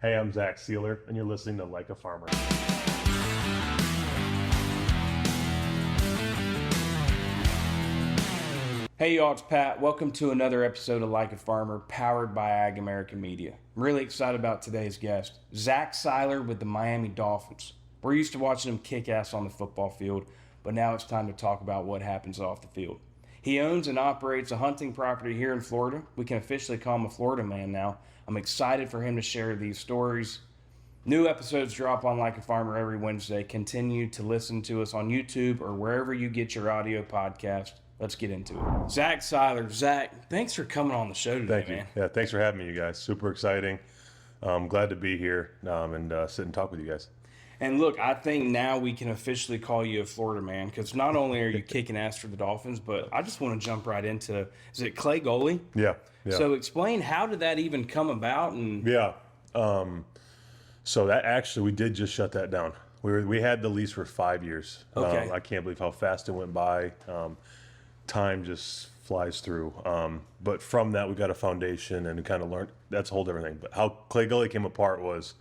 Hey, I'm Zach Sieler, and you're listening to Like a Farmer. Hey y'all, it's Pat. Welcome to another episode of Like a Farmer, powered by AgAmerica Media. I'm really excited about today's guest, Zach Sieler with the Miami Dolphins. We're used to watching him kick ass on the football field, but now it's time to talk about what happens off the field. He owns and operates a hunting property here in Florida. We can officially call him a Florida man now. I'm excited for him to share these stories. New episodes drop on Like a Farmer every Wednesday. Continue to listen to us on YouTube or wherever you get your audio podcast. Let's get into it. Zach Sieler. Zach, thanks for coming on the show today, Thank you. man. Yeah, thanks for having me, you guys. Super exciting. Glad to be here and sit and talk with you guys. And look, I think now we can officially call you a Florida man because not only are you kicking ass for the Dolphins, but I just want to jump right into, is it Clay goalie? Yeah. So explain, how did that even come about? And Yeah. So that actually, we did just shut that down. We had the lease for 5 years. Okay. I can't believe how fast it went by. Time just flies through. But from that, we got a foundation and kind of learned. That's a whole different thing. But how Clay Gully came apart was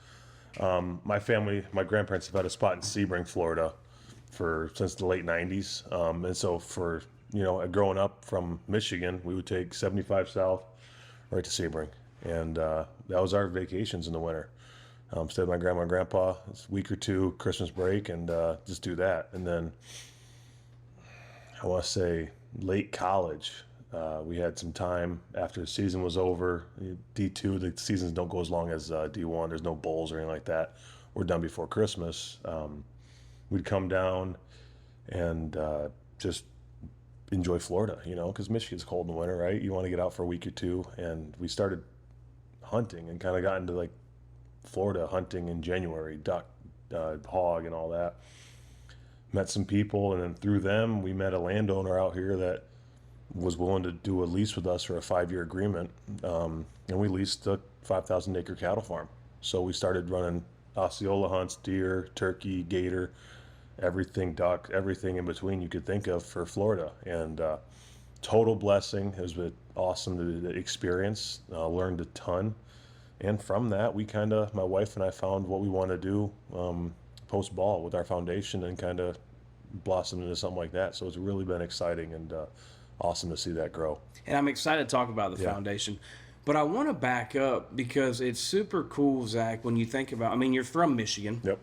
my family, my grandparents have had a spot in Sebring, Florida, since the late '90s. And so for growing up from Michigan, we would take 75 south right to Sebring, and that was our vacations in the winter. Stay with my grandma and grandpa. It's a week or two, Christmas break, and just do that. And then I want to say late college, we had some time after the season was over. D2, the seasons don't go as long as D1. There's no bowls or anything like that. We're done before Christmas. We'd come down and just enjoy Florida, because Michigan's cold in the winter, right? You want to get out for a week or two. And we started hunting and kind of got into like Florida hunting in January, duck, hog, and all that. Met some people, and then through them, we met a landowner out here that was willing to do a lease with us for a 5-year agreement. And we leased a 5,000 acre cattle farm. So we started running Osceola hunts, deer, turkey, gator, everything, duck, everything in between you could think of for Florida. And total blessing. It was awesome to experience, learned a ton. And from that, my wife and I found what we want to do post-ball with our foundation and kind of blossomed into something like that. So it's really been exciting and awesome to see that grow. And I'm excited to talk about the foundation. But I want to back up because it's super cool, Zach, when you think about, you're from Michigan. Yep.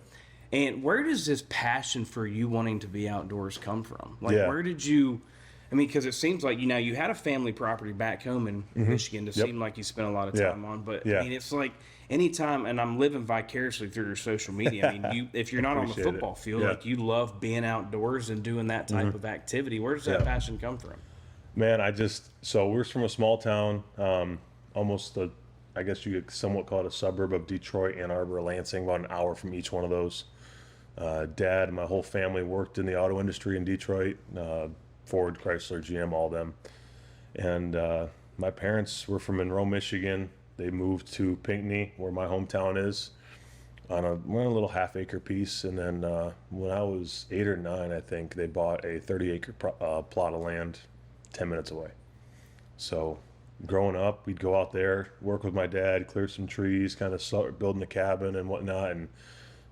And where does this passion for you wanting to be outdoors come from? Where did you, because it seems like, you had a family property back home in Michigan to seem like you spent a lot of time on. But, it's like anytime, and I'm living vicariously through your social media. If you're not on the football field, you love being outdoors and doing that type of activity. Where does that passion come from? Man, so we're from a small town, almost I guess you could somewhat call it a suburb of Detroit, Ann Arbor, Lansing, about an hour from each one of those. Dad and my whole family worked in the auto industry in Detroit, Ford, Chrysler, GM, all of them. And my parents were from Monroe, Michigan. They moved to Pinckney, where my hometown is, on a little half-acre piece. And then when I was 8 or 9, I think, they bought a 30-acre plot of land 10 minutes away. So growing up, we'd go out there, work with my dad, clear some trees, kind of start building a cabin and whatnot. And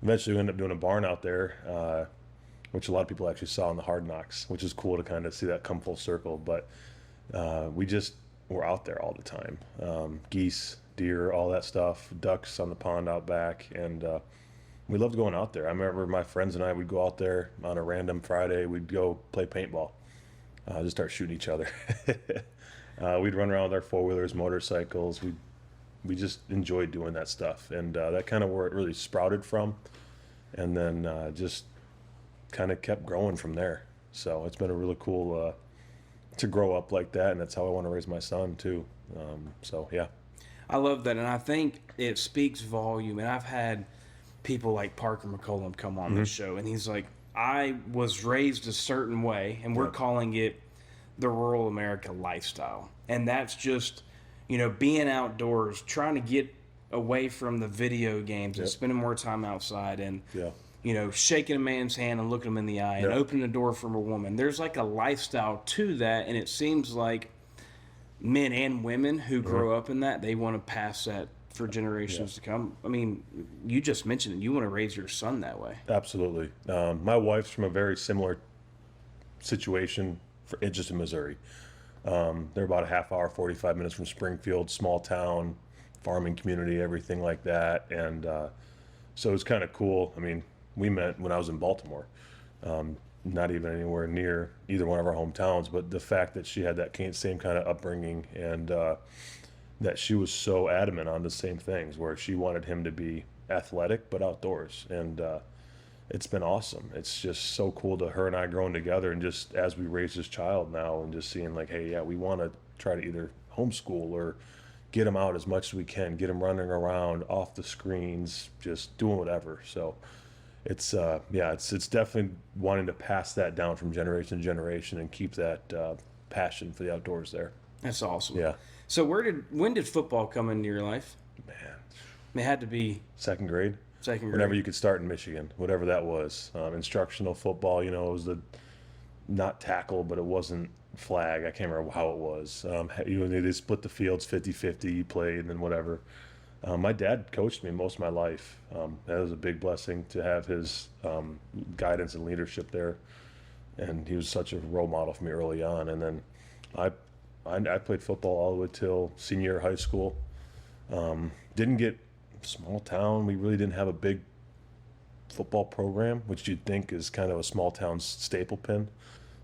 eventually we ended up doing a barn out there, which a lot of people actually saw in the Hard Knocks, which is cool to kind of see that come full circle. But we just were out there all the time. Geese, deer, all that stuff, ducks on the pond out back. And we loved going out there. I remember my friends and I would go out there on a random Friday. We'd go play paintball, just start shooting each other. We'd run around with our four-wheelers, motorcycles. We just enjoyed doing that stuff. And that kind of where it really sprouted from. And then just kind of kept growing from there. So it's been a really cool to grow up like that, and that's how I want to raise my son too. I love that, and I think it speaks volume. And I've had people like Parker McCollum come on this show, and he's like, I was raised a certain way, and we're calling it the rural America lifestyle. And that's just, being outdoors, trying to get away from the video games and spending more time outside and shaking a man's hand and looking him in the eye and opening a door from a woman. There's like a lifestyle to that, and it seems like men and women who grow up in that, they want to pass that for generations to come. I mean, you just mentioned it. You want to raise your son that way. Absolutely. My wife's from a very similar situation, just in Missouri. They're about a half hour, 45 minutes from Springfield, small town, farming community, everything like that. And so it's kind of cool. I mean, we met when I was in Baltimore, not even anywhere near either one of our hometowns, but the fact that she had that same kind of upbringing, and that she was so adamant on the same things, where she wanted him to be athletic but outdoors. And it's been awesome. It's just so cool to her and I growing together, and just as we raise this child now, and just seeing like, hey, yeah, we want to try to either homeschool or get him out as much as we can, get him running around off the screens, just doing whatever. So it's it's definitely wanting to pass that down from generation to generation and keep that passion for the outdoors there. That's awesome. Yeah. So when did football come into your life? Man, It had to be second grade. second grade. Whenever you could start in Michigan, whatever that was. Instructional football, it was the not tackle, but it wasn't flag. I can't remember how it was. They split the fields 50-50, you played, and then whatever. My dad coached me most of my life. That was a big blessing to have his guidance and leadership there. And he was such a role model for me early on. And then I played football all the way till senior year of high school. Didn't get small town. We really didn't have a big football program, which you'd think is kind of a small town staple pin.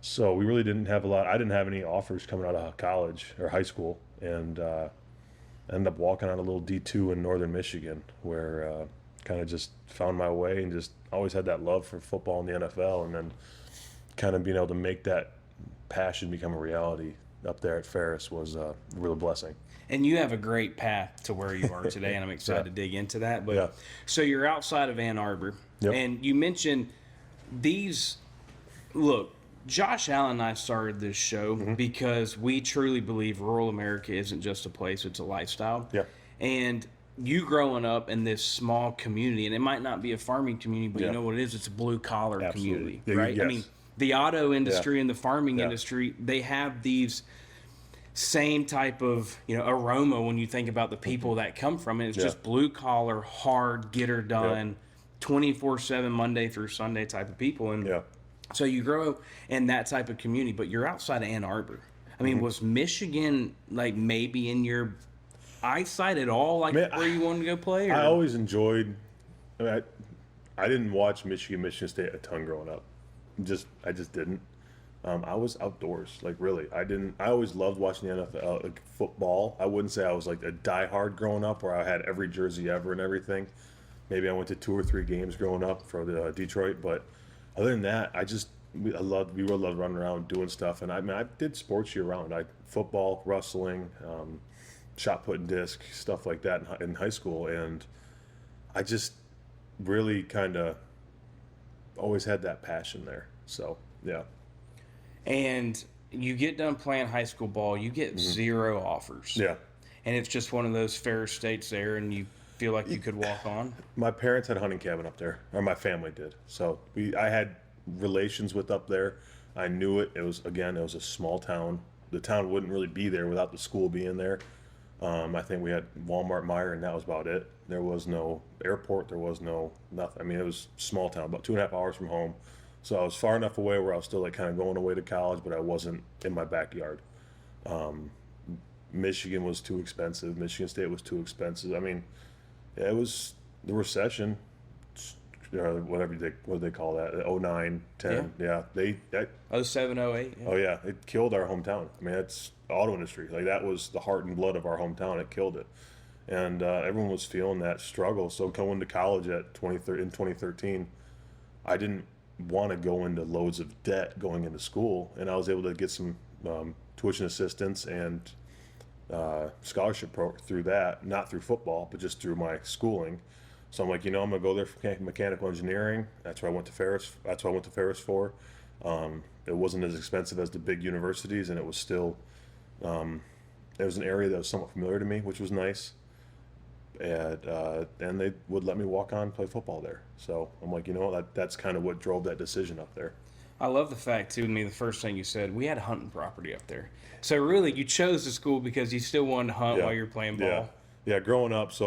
So we really didn't have a lot. I didn't have any offers coming out of college or high school, and ended up walking on a little D2 in northern Michigan, where kind of just found my way and just always had that love for football in the NFL, and then kind of being able to make that passion become a reality up there at Ferris was a real blessing. And you have a great path to where you are today, and I'm excited to dig into that. But Yeah. So you're outside of Ann Arbor, Yep. and you mentioned these. Look, Josh Allen and I started this show because we truly believe rural America isn't just a place; it's a lifestyle. Yeah. And you growing up in this small community, and it might not be a farming community, but Yeah. you know what it is? It's a blue collar Absolutely. community, Yeah, right? I yes. mean, the auto industry and the farming Yeah. industry, they have these same type of aroma when you think about the people that come from it. It's Yeah. just blue collar, hard, get her done, 24/7 Monday through Sunday type of people. And Yeah. so you grow in that type of community, but you're outside of Ann Arbor. I mean, was Michigan like maybe in your eyesight at all, like Man, where you wanted to go play? Or? I always enjoyed. I didn't watch Michigan State a ton growing up. I just didn't. I was outdoors, like really. I always loved watching the NFL, like football. I wouldn't say I was like a diehard growing up, where I had every jersey ever and everything. Maybe I went to 2 or 3 games growing up for the Detroit, but other than that, we really loved running around doing stuff. And I did sports year round. Football, wrestling, shot put and disc, stuff like that in high school. And I just really kind of always had that passion there. So, yeah. And you get done playing high school ball, you get 0 offers. Yeah. And it's just one of those Ferris States there, and you feel like you could walk on. My parents had a hunting cabin up there, or my family did. So I had relations with up there. I knew it. It was a small town. The town wouldn't really be there without the school being there. I think we had Walmart, Meijer, and that was about it. There was no airport. There was no nothing. I mean, it was a small town, about 2.5 hours from home. So I was far enough away where I was still like kind of going away to college, but I wasn't in my backyard. Michigan was too expensive. Michigan State was too expensive. I mean, yeah, it was the recession, what do they call that? 09, 10. Yeah. 07, 08. Yeah. Oh yeah, it killed our hometown. I mean, it's the auto industry. Like that was the heart and blood of our hometown. It killed it, and everyone was feeling that struggle. So going to college in 2013, I didn't want to go into loads of debt going into school, and I was able to get some tuition assistance and scholarship through that, not through football, but just through my schooling. So I'm like, I'm gonna go there for mechanical engineering. That's where I went to Ferris. That's what I went to Ferris for. It wasn't as expensive as the big universities, and it was still, it was an area that was somewhat familiar to me, which was nice. And they would let me walk on and play football there. So I'm like, that's kind of what drove that decision up there. I love the fact, too, to me, the first thing you said, we had hunting property up there. So really, you chose the school because you still wanted to hunt while you're playing ball. Yeah. Yeah, growing up, so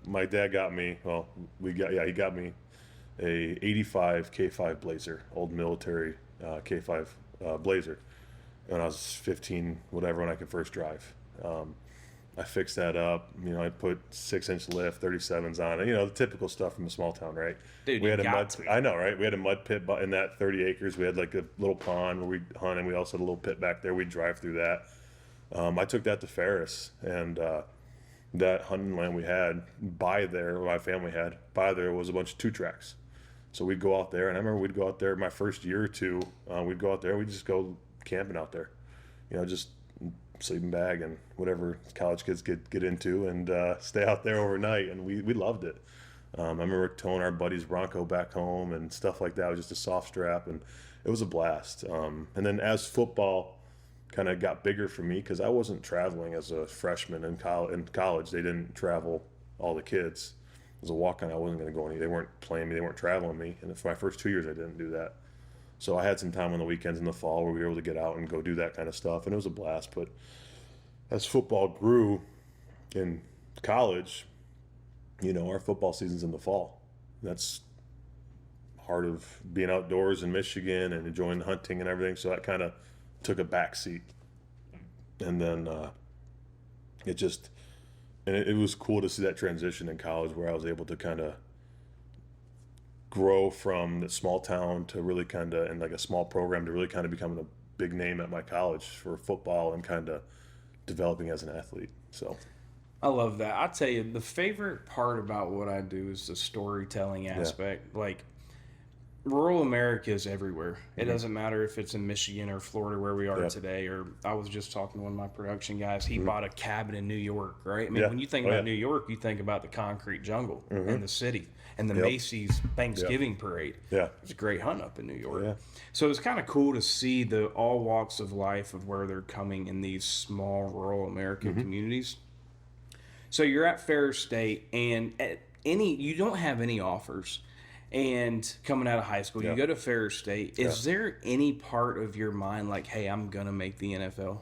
my dad got me, well, he got me a 85 K5 Blazer, old military K5 Blazer when I was 15, whatever, when I could first drive. I fixed that up. I put 6-inch lift, 37s on it. The typical stuff from a small town, right? Dude, We you had a got mud. to. I know, right? We had a mud pit in that 30 acres. We had like a little pond where we hunt, and we also had a little pit back there. We'd drive through that. I took that to Ferris, and that hunting land we had by there, my family had by there, was a bunch of 2-tracks. So we'd go out there, and I remember we'd go out there my first year or two. We'd go out there. We'd just go camping out there, just sleeping bag and whatever college kids get into, and stay out there overnight. And we loved it. I remember towing our buddy's Bronco back home and stuff like that. It was just a soft strap, and it was a blast. And then as football kind of got bigger for me, because I wasn't traveling as a freshman in college. They didn't travel all the kids. As a walk-on, I wasn't going to go any. They weren't playing me. They weren't traveling me. And for my first 2 years, I didn't do that. So I had some time on the weekends in the fall where we were able to get out and go do that kind of stuff, and it was a blast. But as football grew in college, our football season's in the fall. That's part of being outdoors in Michigan and enjoying hunting and everything. So that kind of took a back seat. And then it was cool to see that transition in college where I was able to kind of grow from the small town to really kind of, in like a small program, to really kind of becoming a big name at my college for football and kind of developing as an athlete. So I love that. I tell you, the favorite part about what I do is the storytelling aspect. Like, rural America is everywhere. It doesn't matter if it's in Michigan or Florida where we are today. Or I was just talking to one of my production guys. He bought a cabin in New York, right? I mean, when you think about New York, you think about the concrete jungle and the city and the Macy's Thanksgiving parade. Yeah. It's a great hunt up in New York. Yeah. So it's kind of cool to see the all walks of life of where they're coming in these small rural American communities. So you're at Ferris State, and you don't have any offers. And coming out of high school, you go to Ferris State. Is there any part of your mind like, hey, I'm going to make the NFL?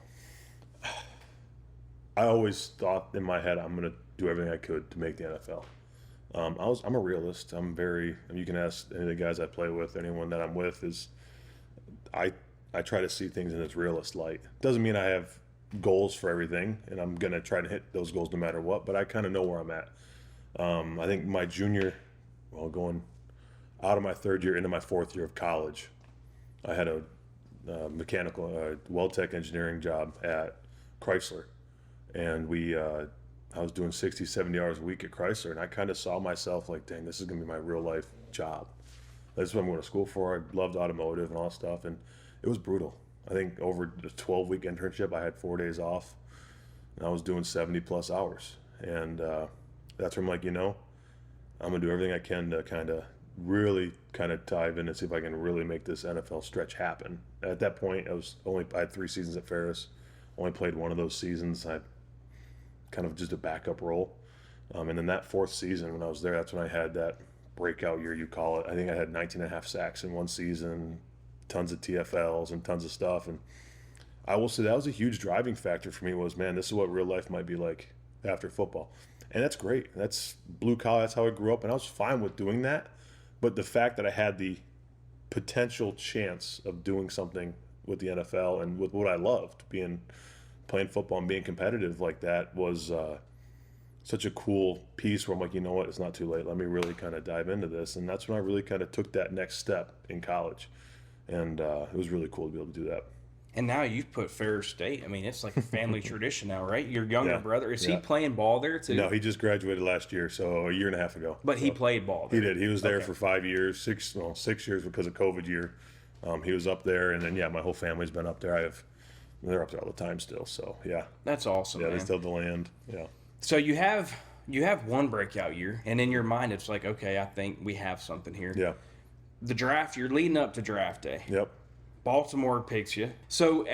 I always thought in my head, I'm going to do everything I could to make the NFL. I'm a realist. You can ask any of the guys I play with, anyone that I'm with, I try to see things in its realist light. Doesn't mean I have goals for everything, and I'm going to try to hit those goals no matter what, but I kind of know where I'm at. I think my going out of my third year into my fourth year of college, I had a mechanical, weld-tech engineering job at Chrysler. And I was doing 60, 70 hours a week at Chrysler, and I kind of saw myself like, dang, this is going to be my real life job. That's what I'm going to school for. I loved automotive and all that stuff, and it was brutal. I think over the 12-week internship, I had 4 days off, and I was doing 70-plus hours. And that's where I'm like, I'm going to do everything I can to kind of really kind of dive in and see if I can really make this NFL stretch happen. At that point, I had 3 seasons at Ferris, only played one of those seasons. I kind of just a backup role. And then that 4th season when I was there, that's when I had that breakout year, you call it. I think I had 19 and a half sacks in one season, tons of TFLs and tons of stuff. And I will say that was a huge driving factor for me was, man, this is what real life might be like after football. And that's great. That's blue collar. That's how I grew up. And I was fine with doing that. But the fact that I had the potential chance of doing something with the NFL and with what I loved, playing football and being competitive like that, was such a cool piece where I'm like, you know what, it's not too late. Let me really kind of dive into this. And that's when I really kind of took that next step in college. And it was really cool to be able to do that. And now you've put Ferris State. I mean, it's like a family tradition now, right? Your younger brother, is he playing ball there too? No, he just graduated last year, so a year and a half ago. But he played ball there. He did. He was there for 5 years, 6 years because of COVID year. He was up there, and then, my whole family's been up there. They're up there all the time still, so, yeah. That's awesome, man. They still have the land, yeah. So you have one breakout year, and in your mind it's like, okay, I think we have something here. Yeah. The draft, you're leading up to draft day. Yep. Baltimore picks you. So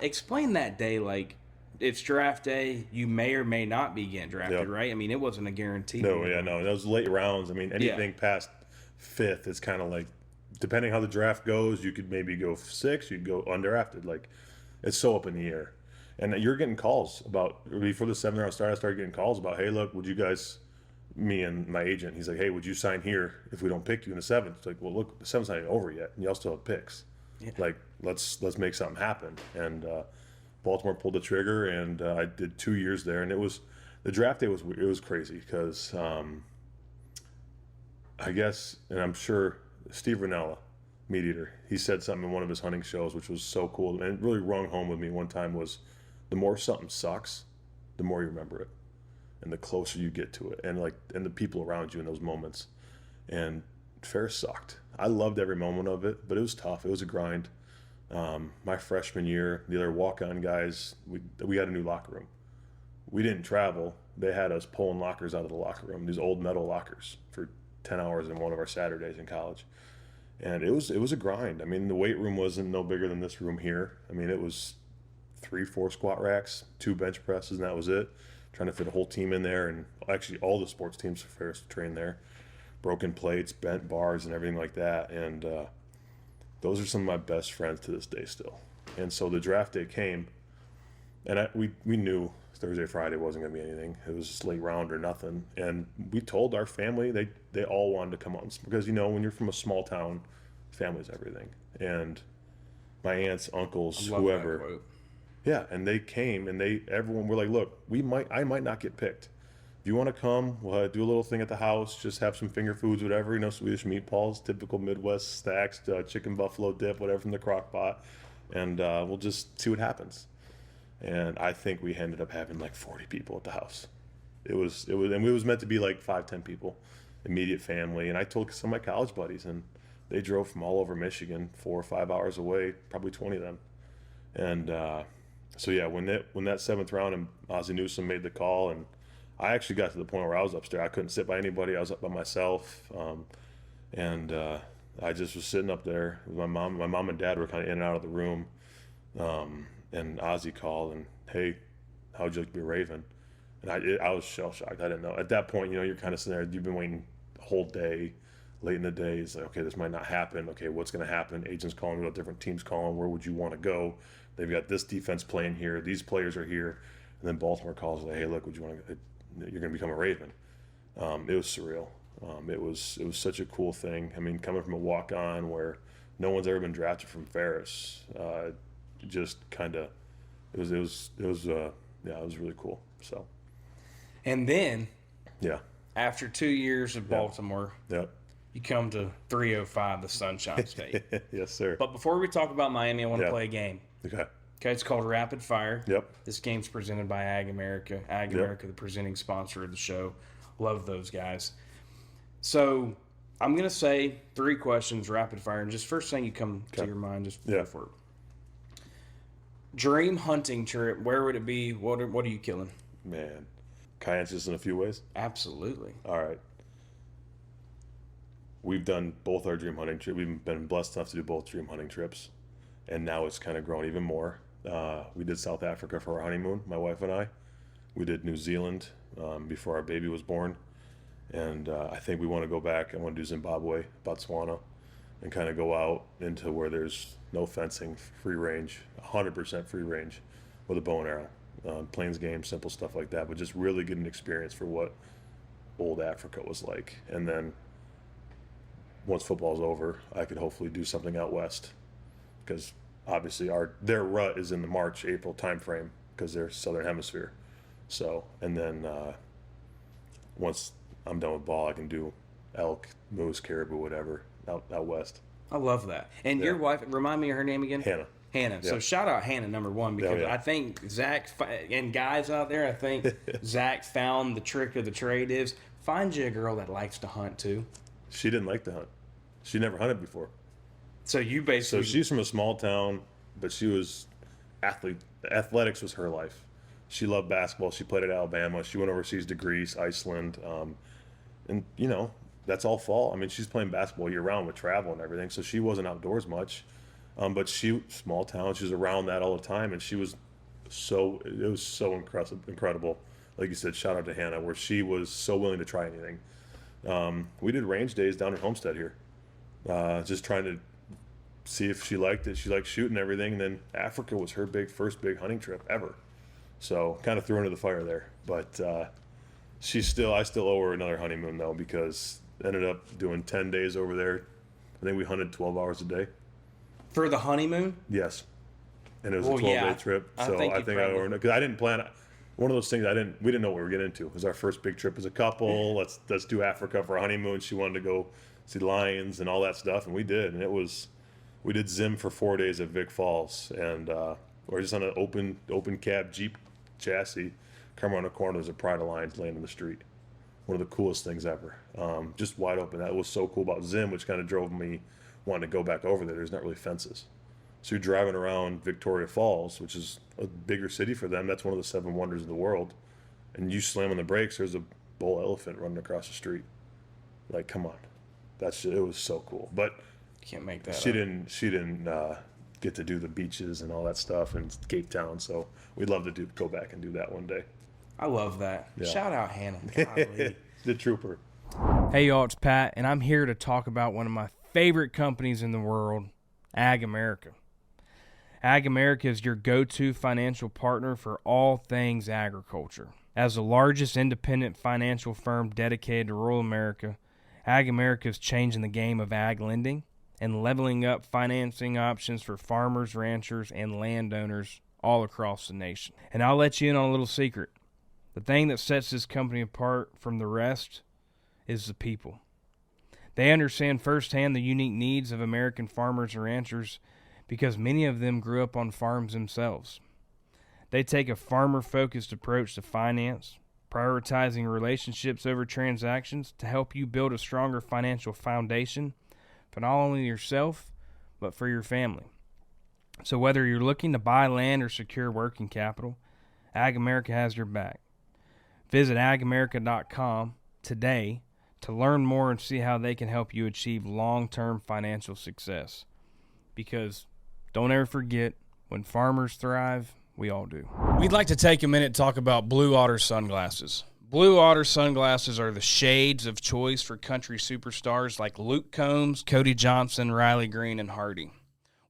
explain that day, like it's draft day, you may or may not be getting drafted, right? I mean, it wasn't a guarantee. No, those late rounds, I mean, anything past 5th, it's kind of like, depending how the draft goes, you could maybe go 6, you could go undrafted. Like, it's so up in the air. And you're getting calls before the 7th round started, I started getting calls about, hey, look, would you guys, me and my agent, he's like, hey, would you sign here if we don't pick you in the 7th? It's like, well, look, the 7th's not even over yet, and y'all still have picks. Yeah. Like, let's make something happen. And Baltimore pulled the trigger, and I did 2 years there, and the draft day was crazy because I guess, and I'm sure Steve Rinella, Meat Eater, he said something in one of his hunting shows, which was so cool, and it really rung home with me one time, was the more something sucks, the more you remember it, and the closer you get to it, and the people around you in those moments. And Ferris sucked. I loved every moment of it, but it was tough. It was a grind. My freshman year, the other walk-on guys, we had a new locker room. We didn't travel. They had us pulling lockers out of the locker room, these old metal lockers, for 10 hours in one of our Saturdays in college. And it was a grind. I mean, the weight room wasn't no bigger than this room here. I mean, it was 3-4 squat racks, 2 bench presses, and that was it. Trying to fit a whole team in there, and actually all the sports teams for Ferris trained there. Broken plates, bent bars, and everything like that. And those are some of my best friends to this day still. And so the draft day came, and we knew Thursday, Friday wasn't going to be anything. It was just late round or nothing. And we told our family, they all wanted to come out, because, when you're from a small town, family's everything. And my aunts, uncles, whoever. Yeah, and they came, and everyone were like, look, I might not get picked. If you want to come, we'll do a little thing at the house, just have some finger foods, whatever, Swedish meatballs, typical Midwest stacks, chicken buffalo dip, whatever from the crock pot, and we'll just see what happens. And I think we ended up having like 40 people at the house. It was meant to be like 5-10 people, immediate family. And I told some of my college buddies, and they drove from all over Michigan, 4 or 5 hours away, probably 20 of them. And so yeah, when that 7th round and Ozzie Newsome made the call, and I actually got to the point where I was upstairs. I couldn't sit by anybody. I was up by myself, and I just was sitting up there with my mom. My mom and dad were kind of in and out of the room. And Ozzie called, and, hey, how would you like to be a Raven? And I was shell-shocked. I didn't know. At that point, you're kind of sitting there. You've been waiting the whole day, late in the day. It's like, okay, this might not happen. Okay, what's going to happen? Agents calling, what different teams calling. Where would you want to go? They've got this defense playing here. These players are here. And then Baltimore calls, like, hey, look, would you want to you're going to become a Raven. It was surreal. It was such a cool thing. I mean, coming from a walk-on where no one's ever been drafted from Ferris, just kind of, it was really cool. So, and then, yeah, after 2 years of Baltimore, yep, you come to 305, the Sunshine State. Yes, sir. But before we talk about Miami, I want to play a game. Okay, it's called Rapid Fire. Yep. This game's presented by AgAmerica. AgAmerica, the presenting sponsor of the show. Love those guys. So I'm going to say 3 questions, rapid fire, and just first thing you come to your mind, just go for it. Dream hunting trip, where would it be? What are you killing? Man, can I answer this in a few ways? Absolutely. All right. We've done both our dream hunting trips. We've been blessed enough to do both dream hunting trips, and now it's kind of grown even more. We did South Africa for our honeymoon, my wife and I. We did New Zealand before our baby was born, and I think we want to go back. I want to do Zimbabwe, Botswana, and kind of go out into where there's no fencing, free range, 100% free range with a bow and arrow, plains game, simple stuff like that, but just really get an experience for what old Africa was like. And then once football's over, I could hopefully do something out west, because obviously their rut is in the March, April timeframe because they're Southern Hemisphere. So, and then once I'm done with ball, I can do elk, moose, caribou, whatever out west. I love that. And your wife, remind me of her name again? Hannah. Hannah. So shout out Hannah, number one, because I think Zach, and guys out there, I think Zach found the trick of the trade is find you a girl that likes to hunt too. She didn't like to hunt. She never hunted before. So you basically... So she's from a small town, but she was athletics was her life. She loved basketball. She played at Alabama. She went overseas to Greece, Iceland. And, that's all fall. I mean, she's playing basketball year-round with travel and everything, so she wasn't outdoors much. But small town, she was around that all the time, and it was so incredible. Like you said, shout out to Hannah, where she was so willing to try anything. We did range days down at Homestead here, just trying to see if she liked it. She liked shooting everything. And then Africa was her first big hunting trip ever. So kind of threw her into the fire there. But I still owe her another honeymoon though, because ended up doing 10 days over there. I think we hunted 12 hours a day. For the honeymoon? Yes. And it was a Well, 12-day yeah, trip. I So think I you think I owe her, probably- because I didn't plan. One of those things we didn't know what we were getting into. It was our first big trip as a couple. Let's do Africa for a honeymoon. She wanted to go see lions and all that stuff, and we did. And we did Zim for 4 days at Vic Falls, and we're just on an open cab Jeep chassis. Come around the corner, there's a pride of lions laying in the street. One of the coolest things ever. Just wide open. That was so cool about Zim, which kind of drove me wanting to go back over there. There's not really fences. So you're driving around Victoria Falls, which is a bigger city for them. That's one of the 7 wonders of the world. And you slam on the brakes, there's a bull elephant running across the street. Like, come on. It was so cool. But Can't make that she up. didn't get to do the beaches and all that stuff in Cape Town. So we'd love to go back and do that one day. I love that. Yeah. Shout out Hannah. Golly. The trooper. Hey, y'all, it's Pat, and I'm here to talk about one of my favorite companies in the world, AgAmerica. AgAmerica is your go-to financial partner for all things agriculture. As the largest independent financial firm dedicated to rural America, AgAmerica is changing the game of ag lending and leveling up financing options for farmers, ranchers, and landowners all across the nation. And I'll let you in on a little secret. The thing that sets this company apart from the rest is the people. They understand firsthand the unique needs of American farmers and ranchers because many of them grew up on farms themselves. They take a farmer-focused approach to finance, prioritizing relationships over transactions to help you build a stronger financial foundation for not only yourself, but for your family. So whether you're looking to buy land or secure working capital, AgAmerica has your back. Visit agamerica.com today to learn more and see how they can help you achieve long-term financial success. Because don't ever forget, when farmers thrive, we all do. We'd like to take a minute to talk about Blue Otter sunglasses. Blue Otter sunglasses are the shades of choice for country superstars like Luke Combs, Cody Johnson, Riley Green, and Hardy.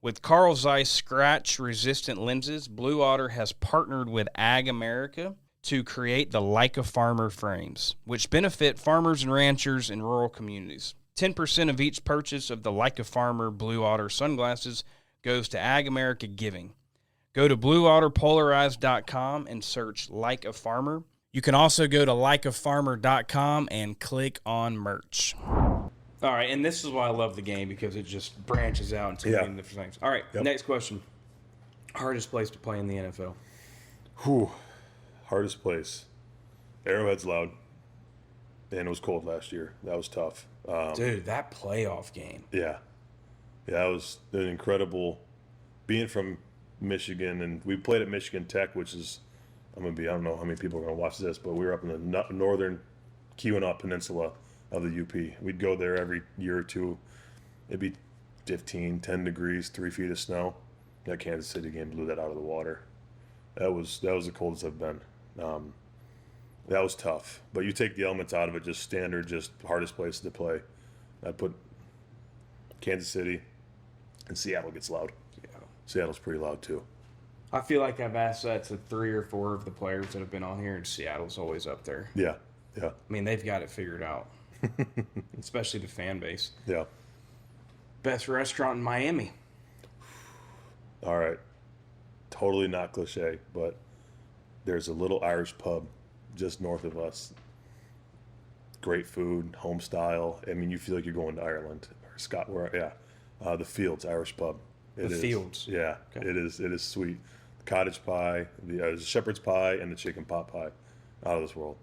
With Carl Zeiss scratch-resistant lenses, Blue Otter has partnered with AgAmerica to create the Like a Farmer frames, which benefit farmers and ranchers in rural communities. 10% of each purchase of the Like a Farmer Blue Otter sunglasses goes to AgAmerica Giving. Go to blueotterpolarized.com and search Like a Farmer. You can also go to likeafarmer.com and click on merch. All right, and this is why I love the game, because it just branches out into many different things. All right, Next question. Hardest place to play in the NFL? Whew. Hardest place. Arrowhead's loud. And it was cold last year. That was tough. Dude, that playoff game. Yeah. That was an incredible. Being from Michigan, and we played at Michigan Tech, which is, I don't know how many people are going to watch this, but we were up in the northern Keweenaw Peninsula of the UP. We'd go there every year or two. It'd be 10 degrees, 3 feet of snow. That Kansas City game blew that out of the water. That was the coldest I've been. That was tough. But you take the elements out of it, just standard, just hardest place to play. I'd put Kansas City, and Seattle gets loud. Seattle's pretty loud too. I feel like I've asked that to 3 or 4 of the players that have been on here, and Seattle's always up there. Yeah. I mean, they've got it figured out, especially the fan base. Yeah. Best restaurant in Miami? All right. Totally not cliche, but there's a little Irish pub just north of us. Great food, home style. I mean, you feel like you're going to Ireland or Scotland. Yeah. The Fields Irish pub. It is. Fields. Yeah. Okay. It is sweet. Cottage pie, the shepherd's pie, and the chicken pot pie. Out of this world.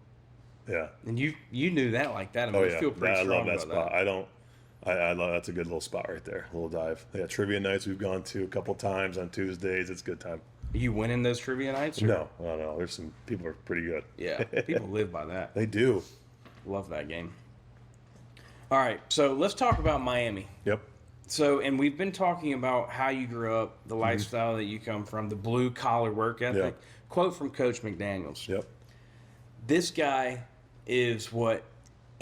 Yeah. And you knew that like that. I mean, you feel pretty strong I love that about spot. I love, that's a good little spot right there. A little dive. Yeah, trivia nights we've gone to a couple times on Tuesdays. It's a good time. Are you winning those trivia nights? Or? No. There's some people are pretty good. Yeah, people live by that. They do. Love that game. All right, so let's talk about Miami. Yep. So, and we've been talking about how you grew up, the lifestyle that you come from, the blue-collar work ethic. Yep. Quote from Coach McDaniels. Yep. This guy is what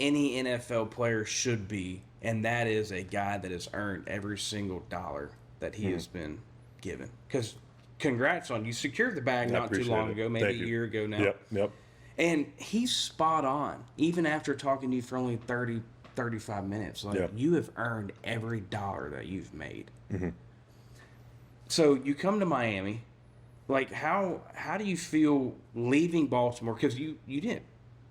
any NFL player should be, and that is a guy that has earned every single dollar that he has been given. Because congrats on you. Secured the bag I not too appreciate long it. ago, maybe Thank a you. year ago now. Yep. And he's spot on, even after talking to you for only 30, 35 minutes. Like, Yeah. you have earned every dollar that you've made. Mm-hmm. So you come to Miami. Like, how do you feel leaving Baltimore? Because you didn't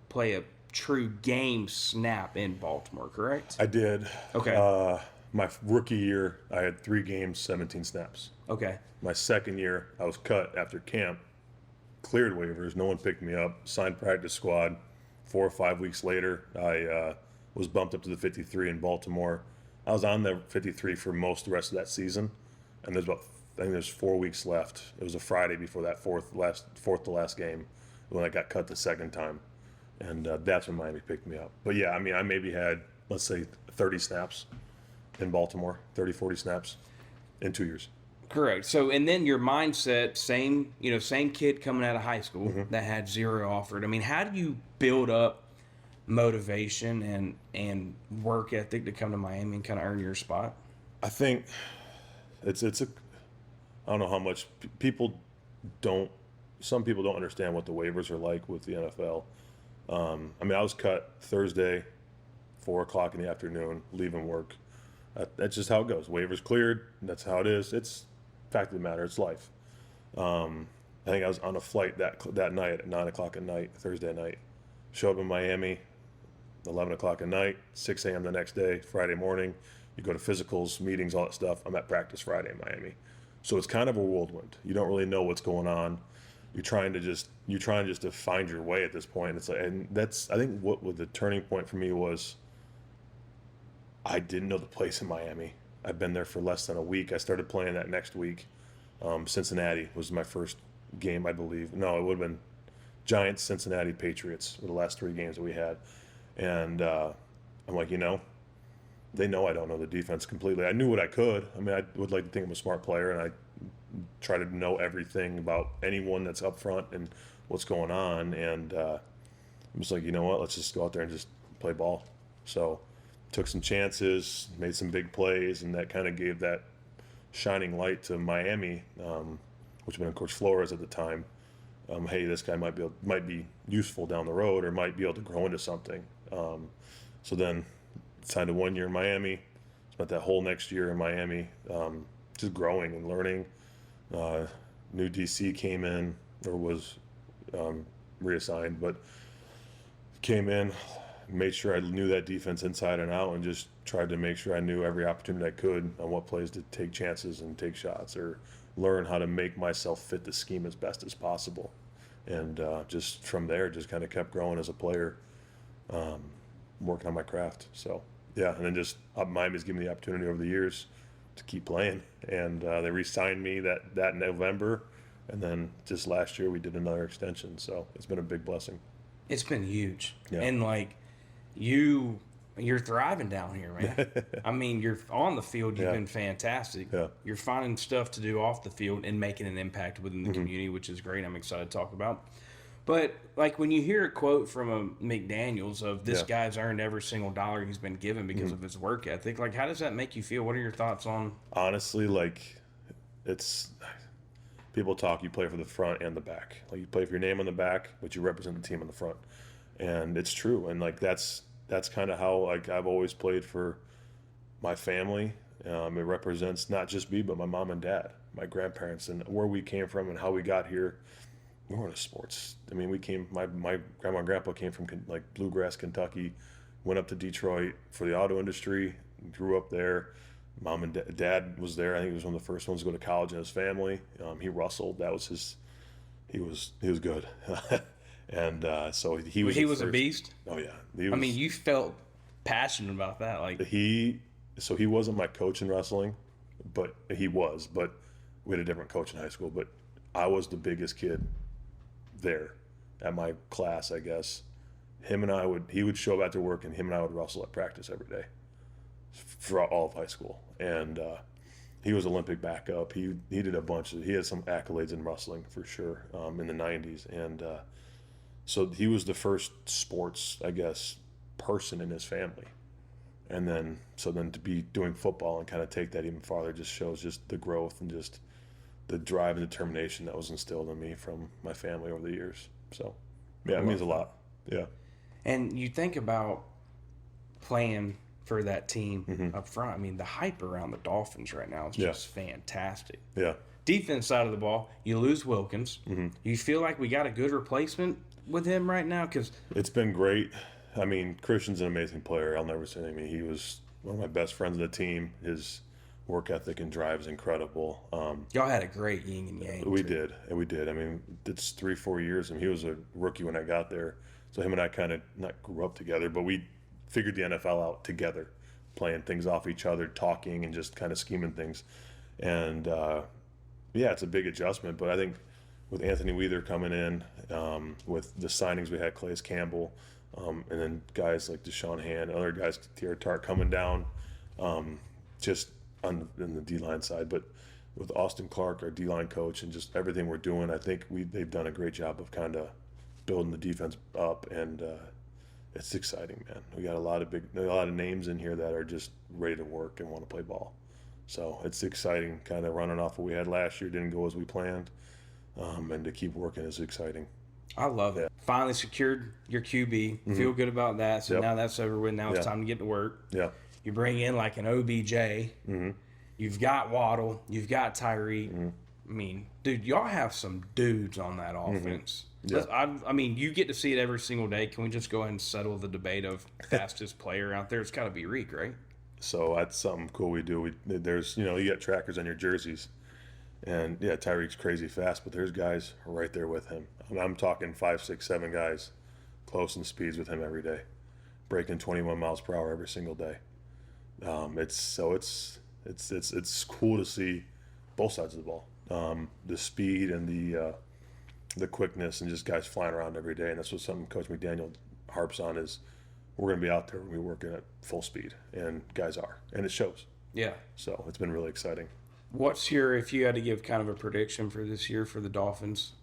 play a true game snap in Baltimore, correct? I did. Okay. My rookie year, I had 3 games, 17 snaps. Okay. My second year, I was cut after camp, cleared waivers, no one picked me up, signed practice squad. 4 or 5 weeks later, I was bumped up to the 53 in Baltimore. I was on the 53 for most of the rest of that season, and I think there's 4 weeks left. It was a Friday before that fourth to last game when I got cut the second time, and that's when Miami picked me up. But yeah, I mean, I maybe had, let's say, 30 snaps in Baltimore, 30, 40 snaps in 2 years. Correct. So, and then your mindset, same kid coming out of high school Mm-hmm. that had 0 offered. I mean, how do you build up motivation and work ethic to come to Miami and kind of earn your spot? I think it's a I don't know how much some people don't understand what the waivers are like with the NFL. I mean, I was cut Thursday, 4 o'clock in the afternoon, leaving work. That's just how it goes. Waivers cleared. That's how it is. It's fact of the matter. It's life. I think I was on a flight that night at 9 o'clock at night, Thursday night. Show up in Miami, 11 o'clock at night, 6 a.m. the next day, Friday morning. You go to physicals, meetings, all that stuff. I'm at practice Friday in Miami. So it's kind of a whirlwind. You don't really know what's going on. You're trying just to find your way at this point. It's like, and that's, I think what the turning point for me was, I didn't know the place in Miami. I've been there for less than a week. I started playing that next week. Cincinnati was my first game, I believe. No, it would have been Giants, Cincinnati, Patriots were the last 3 games that we had. And I'm like, they know I don't know the defense completely. I knew what I could. I mean, I would like to think I'm a smart player, and I try to know everything about anyone that's up front and what's going on. And I'm just like, you know what? Let's just go out there and just play ball. So took some chances, made some big plays, and that kind of gave that shining light to Miami, which had been Coach Flores at the time. Hey, this guy might be useful down the road, or might be able to grow into something. So then signed a 1 year in Miami, spent that whole next year in Miami, just growing and learning. New DC came in, or was reassigned, but came in, made sure I knew that defense inside and out, and just tried to make sure I knew every opportunity I could on what plays to take chances and take shots, or learn how to make myself fit the scheme as best as possible. And just from there, just kind of kept growing as a player, working on my craft. So yeah, and then just Miami's given me the opportunity over the years to keep playing, and they re-signed me that November, and then just last year we did another extension. So it's been a big blessing. It's been huge. Yeah. And like you're thriving down here, man. I mean, you're on the field, you've been fantastic. Yeah. You're finding stuff to do off the field and making an impact within the community, which is great. I'm excited to talk about. But like when you hear a quote from a McDaniels of this guy's earned every single dollar he's been given because of his work ethic, like how does that make you feel? What are your thoughts on? Honestly, like it's people talk, you play for the front and the back. Like you play for your name on the back, but you represent the team on the front. And it's true. And like that's kind of how like I've always played for my family. It represents not just me, but my mom and dad, my grandparents, and where we came from and how we got here. We weren't a sports. I mean, my grandma and grandpa came from like Bluegrass, Kentucky, went up to Detroit for the auto industry, grew up there. Mom and dad was there. I think he was one of the first ones to go to college in his family. He wrestled. That was he was good. And so he was a beast. Oh yeah. I mean, you felt passionate about that. Like he wasn't my coach in wrestling, but he was. But we had a different coach in high school. But I was the biggest kid there at my class, I guess. He would show up after work, and him and I would wrestle at practice every day for all of high school. And he was Olympic backup. He did he had some accolades in wrestling for sure in the 90s. And so he was the first sports, I guess, person in his family. And then to be doing football and kind of take that even farther just shows just the growth and just the drive and determination that was instilled in me from my family over the years. So, yeah, it means a lot. Yeah. And you think about playing for that team up front. I mean, the hype around the Dolphins right now is just fantastic. Yeah. Defense side of the ball, you lose Wilkins. You feel like we got a good replacement with him right now? Because it's been great. I mean, Christian's an amazing player. I'll never say anything. I mean, he was one of my best friends on the team. His work ethic and drive is incredible. Y'all had a great yin and yang. We did. I mean, it's 3-4 years. I mean, he was a rookie when I got there. So him and I kind of not grew up together, but we figured the NFL out together, playing things off each other, talking, and just kind of scheming things. And, yeah, it's a big adjustment. But I think with Anthony Weather coming in, with the signings we had, Calais Campbell, and then guys like Deshaun Hand, other guys, Tierra Tart coming down, just in the D-line side. But with Austin Clark, our D-line coach, and just everything we're doing, I think they've done a great job of kind of building the defense up, and it's exciting, man. We got a lot of names in here that are just ready to work and want to play ball. So it's exciting, kind of running off what we had last year. Didn't go as we planned, and to keep working is exciting. I love it. Finally secured your QB. Feel good about that. So now that's over with. Now it's time to get to work. Yeah. You bring in like an OBJ. You've got Waddle. You've got Tyreek. I mean, dude, y'all have some dudes on that offense. Yeah. I mean, you get to see it every single day. Can we just go ahead and settle the debate of fastest player out there? It's got to be Reek, right? So that's something cool we do. There's, you got trackers on your jerseys. And, yeah, Tyreek's crazy fast, but there's guys right there with him. I'm talking 5, 6, 7 guys close in speeds with him every day, breaking 21 miles per hour every single day. It's cool to see both sides of the ball, the speed and the quickness, and just guys flying around every day. And that's what something Coach McDaniel harps on is we're going to be out there. We're going to be working at full speed, and guys are, and it shows. Yeah. So it's been really exciting. If you had to give kind of a prediction for this year for the Dolphins,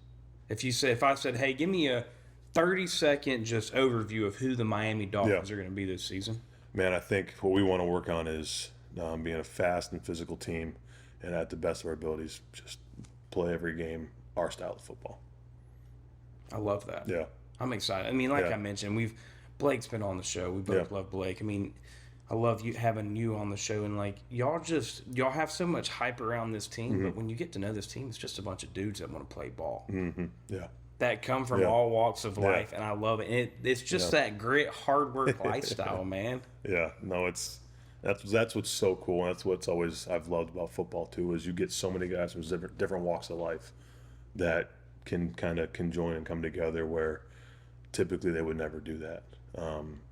if I said, hey, give me a 30-second just overview of who the Miami Dolphins are going to be this season. Man, I think what we want to work on is being a fast and physical team, and at the best of our abilities, just play every game our style of football. I love that. Yeah. I'm excited. I mean, I mentioned, Blake's been on the show. We both love Blake. I mean, I love having you on the show, and like y'all have so much hype around this team, but when you get to know this team, it's just a bunch of dudes that want to play ball. Yeah. That come from all walks of life, and I love it. And it's just that grit, hard work lifestyle, man. Yeah. No, that's what's so cool, and that's what's always I've loved about football too, is you get so many guys from different walks of life that can join and come together where typically they would never do that.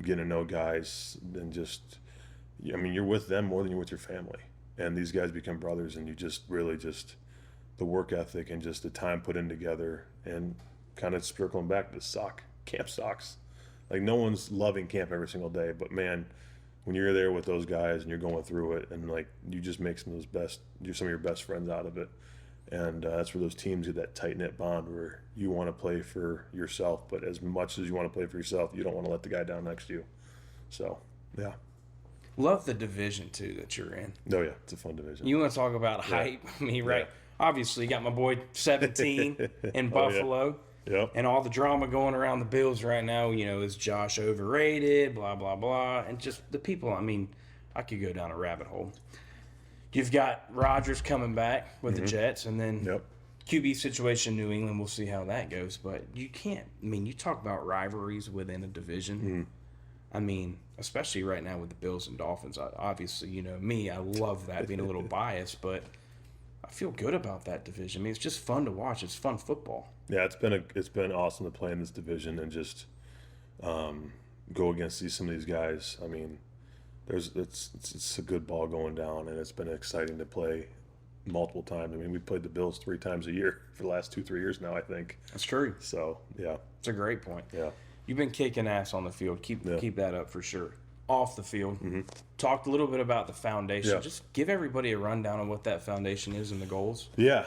Getting to know guys and you're with them more than you're with your family, and these guys become brothers, and you just really the work ethic and just the time put in together, and kind of circling back to camp socks. Like, no one's loving camp every single day, but man, when you're there with those guys and you're going through it, and like you just make some of your best friends out of it. And that's where those teams get that tight-knit bond where you want to play for yourself, but as much as you want to play for yourself, you don't want to let the guy down next to you. So, yeah. Love the division, too, that you're in. Oh, yeah. It's a fun division. You want to talk about hype? I mean, right. Yeah. Obviously, you got my boy 17 in Buffalo. Yeah. Yep. And all the drama going around the Bills right now, is Josh overrated, blah, blah, blah. And just the people, I mean, I could go down a rabbit hole. You've got Rodgers coming back with the Jets, and then QB situation in New England. We'll see how that goes. But you can't. I mean, you talk about rivalries within a division. I mean, especially right now with the Bills and Dolphins. Obviously, me. I love that, being a little biased, but I feel good about that division. I mean, it's just fun to watch. It's fun football. Yeah, it's been awesome to play in this division and just go against some of these guys. I mean, it's a good ball going down, and it's been exciting to play multiple times. I mean, we played the Bills 3 times a year for the last 2-3 years now, I think. That's true. So, yeah. It's a great point. Yeah. You've been kicking ass on the field. Keep that up for sure. Off the field, talked a little bit about the foundation. Yeah. Just give everybody a rundown on what that foundation is and the goals. Yeah.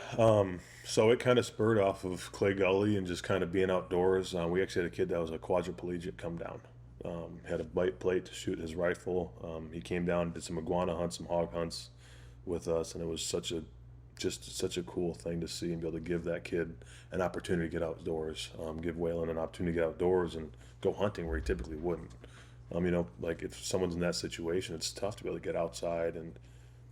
So it kind of spurred off of Clay Gully and just kind of being outdoors. We actually had a kid that was a quadriplegic come down. Had a bite plate to shoot his rifle. He came down and did some iguana hunts, some hog hunts with us, and it was such a just such a cool thing to see and be able to give that kid an opportunity to get outdoors, give Waylon an opportunity to get outdoors and go hunting where he typically wouldn't. Like if someone's in that situation, it's tough to be able to get outside, and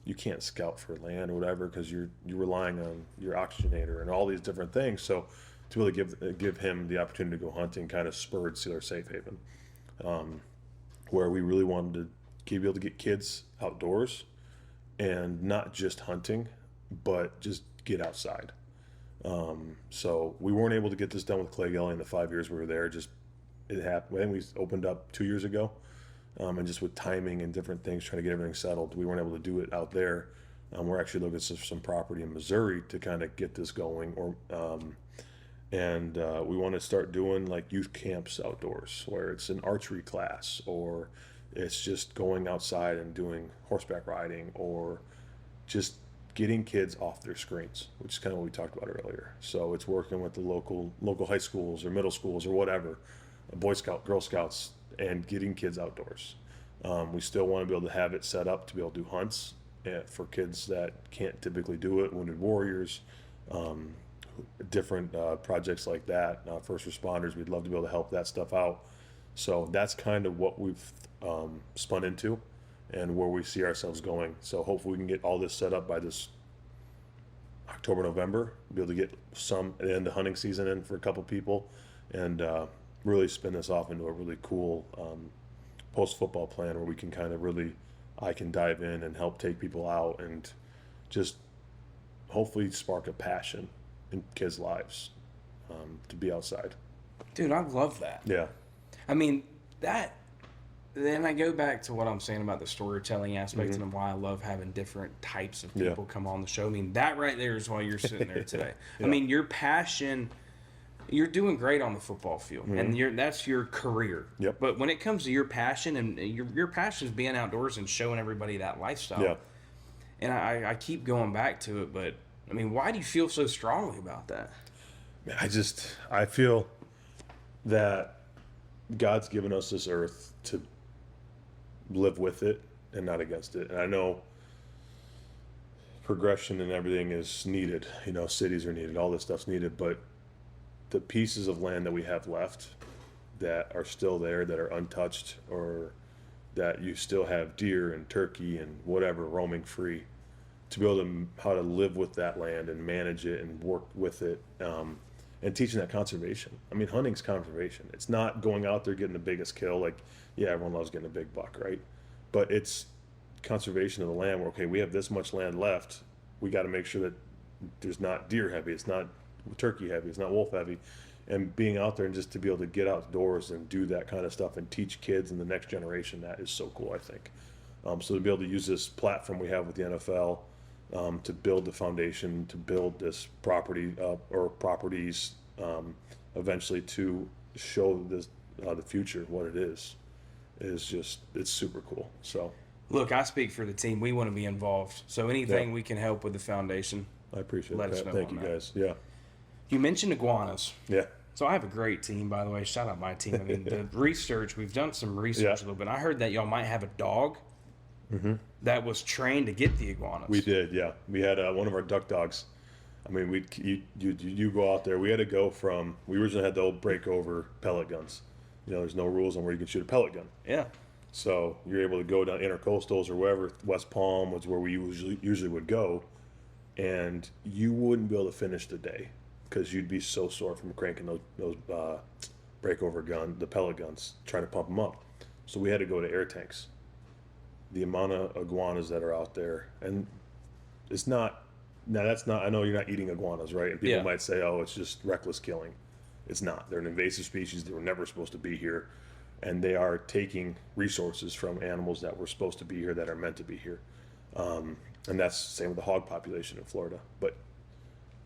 you can't scout for land or whatever because you're relying on your oxygenator and all these different things. So to be able to give him the opportunity to go hunting kind of spurred Sieler Safe Haven, where we really wanted to be able to get kids outdoors and not just hunting, but just get outside. So we weren't able to get this done with Clay Gully in the 5 years we were there. Just it happened. I think we opened up 2 years ago, and just with timing and different things, trying to get everything settled, we weren't able to do it out there. We're actually looking at some property in Missouri to kind of get this going, and we want to start doing like youth camps outdoors, where it's an archery class, or it's just going outside and doing horseback riding, or just getting kids off their screens, which is kind of what we talked about earlier. So it's working with the local high schools or middle schools or whatever, Boy Scout, Girl Scouts, and getting kids outdoors. We still want to be able to have it set up to be able to do hunts for kids that can't typically do it, wounded warriors, different projects like that, first responders. We'd love to be able to help that stuff out. So that's kind of what we've spun into and where we see ourselves going. So hopefully we can get all this set up by this October, November, be able to get some at the end of hunting season in for a couple people, and really spin this off into a really cool post-football plan where we can kind of really, I can dive in and help take people out and just hopefully spark a passion in kids' lives to be outside. Dude, I love that. Yeah. I mean, then I go back to what I'm saying about the storytelling aspect and why I love having different types of people come on the show. I mean, that right there is why you're sitting there today. I mean, your passion, you're doing great on the football field, and that's your career. Yep. But when it comes to your passion, and your passion is being outdoors and showing everybody that lifestyle. Yeah. And I keep going back to it, but, I mean, why do you feel so strongly about that? I feel that God's given us this earth to live with it and not against it. And I know progression and everything is needed. Cities are needed, all this stuff's needed, but the pieces of land that we have left that are still there, that are untouched, or that you still have deer and turkey and whatever roaming free, to be able to how to live with that land and manage it and work with it, and teaching that conservation. I mean, hunting's conservation. It's not going out there getting the biggest kill. Like, yeah, everyone loves getting a big buck, right? But it's conservation of the land where, okay, we have this much land left. We got to make sure that there's not deer heavy, it's not turkey heavy, it's not wolf heavy. And being out there and just to be able to get outdoors and do that kind of stuff and teach kids and the next generation, that is so cool, I think. So to be able to use this platform we have with the NFL, to build the foundation, to build this property or properties, eventually to show this the future, what it is just, it's super cool. So look, I speak for the team. We want to be involved. So anything we can help with the foundation, I appreciate let that. us know. Thank you guys. Yeah. You mentioned iguanas. Yeah. So I have a great team, by the way. Shout out my team. I mean, the research, we've done some research a little bit. I heard that y'all might have a dog that was trained to get the iguanas. We did, yeah. We had one of our duck dogs. I mean, you go out there. We had to go from, we originally had the old breakover pellet guns. There's no rules on where you can shoot a pellet gun. Yeah. So you're able to go down intercoastals or wherever. West Palm was where we usually would go, and you wouldn't be able to finish the day because you'd be so sore from cranking those breakover gun, the pellet guns, trying to pump them up. So we had to go to air tanks. The amount of iguanas that are out there, and it's not. Now that's not. I know you're not eating iguanas, right? And people might say, "Oh, it's just reckless killing." It's not. They're an invasive species. They were never supposed to be here, and they are taking resources from animals that were supposed to be here, that are meant to be here. And that's the same with the hog population in Florida. But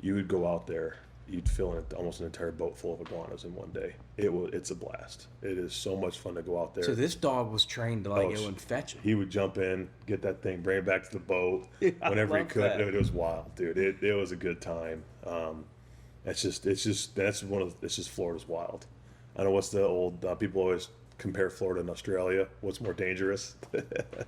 you would go out there, you'd fill in almost an entire boat full of iguanas in one day. It's a blast. It is so much fun to go out there. So this dog was trained to go and fetch it. He would jump in, get that thing, bring it back to the boat whenever he could. That. It was wild, dude. It was a good time. It's just Florida's wild. I know what's the old people always compare Florida and Australia. What's more dangerous?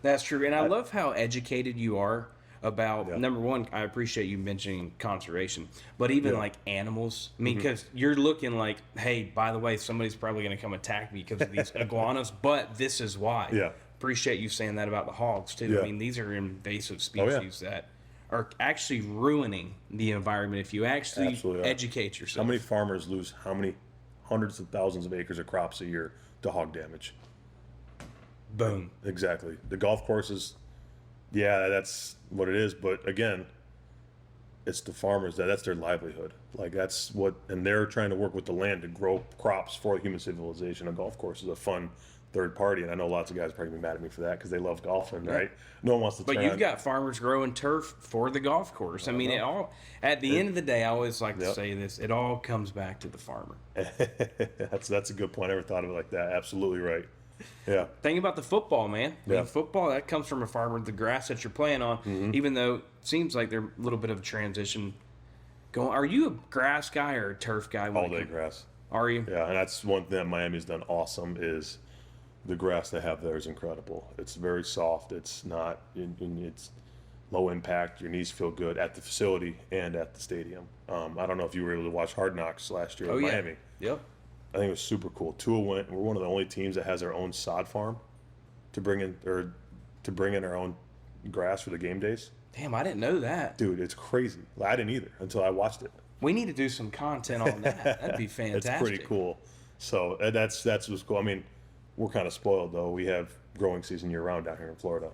That's true. And I love how educated you are about number one. I appreciate you mentioning conservation, but even like animals. I mean, because you're looking like, hey, by the way, somebody's probably going to come attack me because of these iguanas, but this is why. Yeah. Appreciate you saying that about the hogs too. Yeah. I mean, these are invasive species that are actually ruining the environment if you actually Absolutely are. educate yourself. How many farmers lose how many hundreds of thousands of acres of crops a year to hog damage? Boom. Exactly. The golf courses, yeah, that's what it is. But again, it's the farmers that's their livelihood. Like that's what, and they're trying to work with the land to grow crops for human civilization. A golf course is a fun third party, and I know lots of guys are probably gonna be mad at me for that because they love golfing, right? No one wants to. But you've got farmers growing turf for the golf course. I mean, it all. At the end of the day, I always like to say this: it all comes back to the farmer. That's a good point. I never thought of it like that. Absolutely right. Yeah. Think about the football, man. I mean, Yeah. football, that comes from a farmer. The grass that you're playing on, even though it seems like they're a little bit of a transition going. Are you a grass guy or a turf guy? All day grass. Are you? Yeah, and that's one thing that Miami's done awesome is the grass they have there is incredible. It's very soft. It's not. It's low impact. Your knees feel good at the facility and at the stadium. I don't know if you were able to watch Hard Knocks last year in Miami. Yep. I think it was super cool. Tua went. We're one of the only teams that has our own sod farm to bring in our own grass for the game days. Damn, I didn't know that. Dude, it's crazy. I didn't either until I watched it. We need to do some content on that. That'd be fantastic. It's pretty cool. So that's what's cool. I mean, we're kind of spoiled though. We have growing season year round down here in Florida.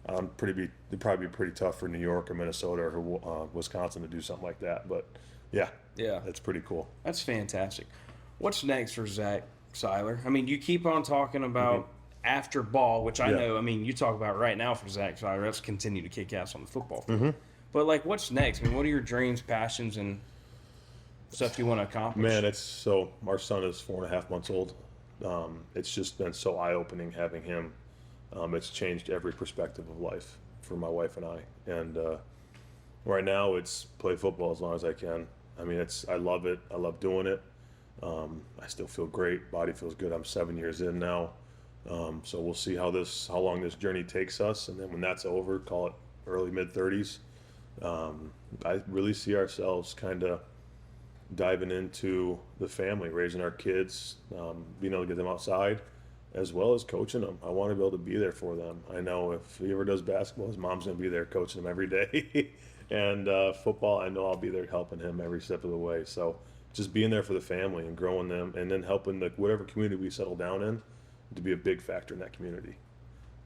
It'd probably be pretty tough for New York or Minnesota or Wisconsin to do something like that. But yeah, that's pretty cool. That's fantastic. What's next for Zach Sieler? I mean, you keep on talking about after ball, which I know. I mean, you talk about right now for Zach Sieler. Let's continue to kick ass on the football field. But like, what's next? I mean, what are your dreams, passions, and stuff you want to accomplish? Man, our son is 4.5 months old. It's just been so eye-opening having him. It's changed every perspective of life for my wife and I. And right now, it's play football as long as I can. I mean, I love it. I love doing it. I still feel great. Body feels good. I'm 7 years in now. So we'll see how long this journey takes us. And then when that's over, call it early mid-30s. I really see ourselves kind of diving into the family, raising our kids, being able to get them outside, as well as coaching them. I want to be able to be there for them. I know if he ever does basketball, his mom's going to be there coaching him every day. And football, I know I'll be there helping him every step of the way. So just being there for the family and growing them, and then helping whatever community we settle down in to be a big factor in that community,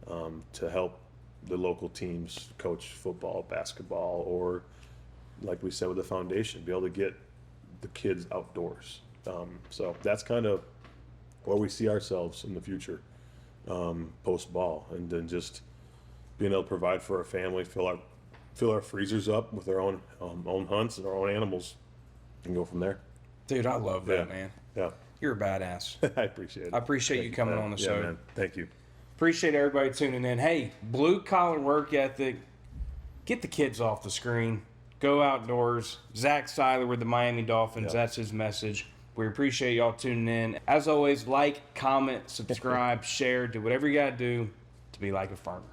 to help the local teams coach football, basketball, or like we said with the foundation, be able to get the kids outdoors. So that's kind of where we see ourselves in the future, post-ball, and then just being able to provide for our family, fill our freezers up with our own hunts and our own animals, and go from there. Dude, I love that, man. Yeah. You're a badass. I appreciate it. I appreciate you coming on the show. Man. Thank you. Appreciate everybody tuning in. Hey, blue collar work ethic. Get the kids off the screen. Go outdoors. Zach Sieler with the Miami Dolphins. That's his message. We appreciate y'all tuning in. As always, like, comment, subscribe, share, do whatever you got to do to be like a farmer.